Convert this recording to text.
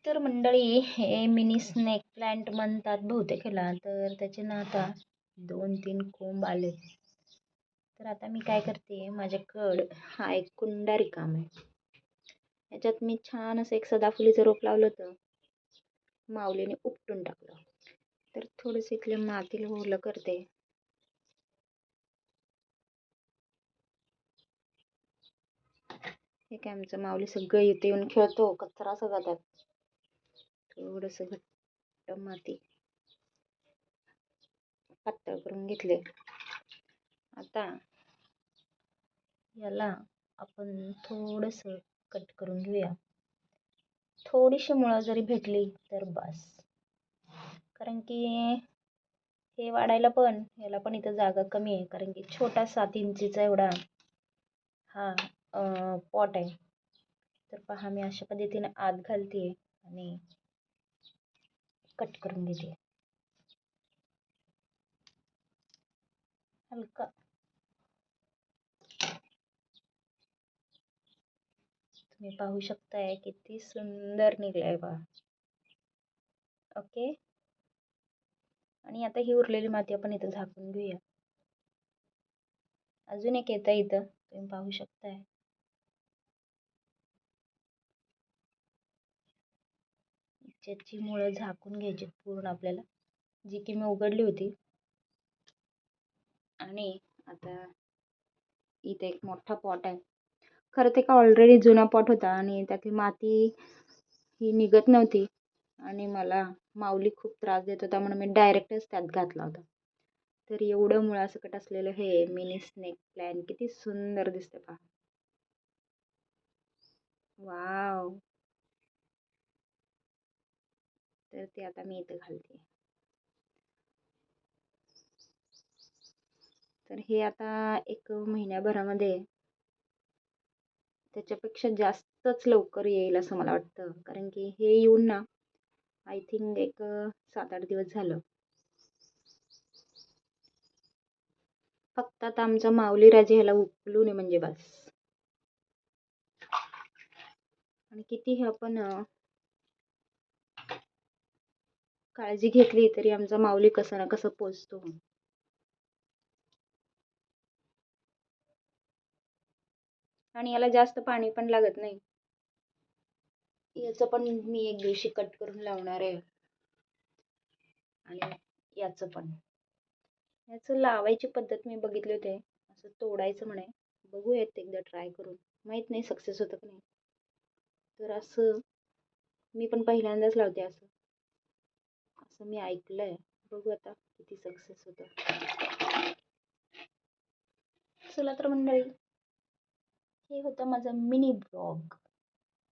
तर मंडळी, हे मिनी स्नेक प्लांट म्हणतात बहुतेक ह्याला. तर त्याचे ना आता 2-3 कोंब आले. तर आता मी काय करते, माझ्याकडं हा एक कुंडा रिकामा आहे. याच्यात मी छान असं एक सदाफुलीचं रोप लावलं होतं. माऊलीने उपटून टाकलं. तर थोडंसं इथल्या मातीला ओलं करते. हे काय आमचं माऊली सगळं इथे येऊन खेळतो, कचरा सगळा त्यात. थोडंसं घट्ट माती पातळ करून घेतले. आता याला आपण थोडंसं कट करून घेऊया. थोडीशी मुळं जरी भेटली तर बस. कारण की हे वाढायला पण याला पण इथं जागा कमी आहे. कारण की छोटा 7 इंचीचा एवढा हा पॉट आहे. तर पहा, मी अशा पद्धतीने आत घालते आणि कट करून घेते हलका. तुम्ही पाहू शकताय किती सुंदर निघलाय बा. ओके. आणि आता ही उरलेली माती आपण इथं झाकून घेऊया. अजून एक येतं इथं, तुम्ही पाहू शकताय. त्याची मुळं झाकून घ्यायची पूर्ण आपल्याला, जी की मी उघडली होती. आणि आता इथे एक मोठा पॉट आहे. खरं ते का ऑलरेडी जुना पॉट होता आणि त्यातली माती ही निघत नव्हती. आणि मला माऊली खूप त्रास देत होता म्हणून मी डायरेक्टच त्यात घातला होता. तर एवढं मुळासकट असलेलं हे मिनी स्नेक प्लांट किती सुंदर दिसतं पहा. वाव. तर ते आता मी इथं घालते. तर हे आता 1 महिन्याभरामध्ये त्याच्यापेक्षा जास्तच लवकर येईल असं मला वाटतं. कारण की हे येऊन ना आय थिंक एक 7-8 दिवस झालं. फक्त आता आमचा माऊली राजे ह्याला उपलू नये म्हणजे बस. आणि कितीही आपण काळजी घेतली तरी आमचा माऊली कसं ना कसं पोचतो. आणि याला जास्त पाणी पण लागत नाही. याचं पण मी एक दिवशी कट करून लावणार आहे. आणि याचं पण. याचं लावायची पद्धत मी बघितली होते. असं तोडायचं म्हणे. बघूयात एकदा ट्राय करून. माहित नाही सक्सेस होतं की नाही. तर असं मी पण पहिल्यांदाच लावते असं. असं मी ऐकलंय. बघू आता किती सक्सेस होतं. चला तर मंडळी, हे होतं माझं मिनी ब्लॉग.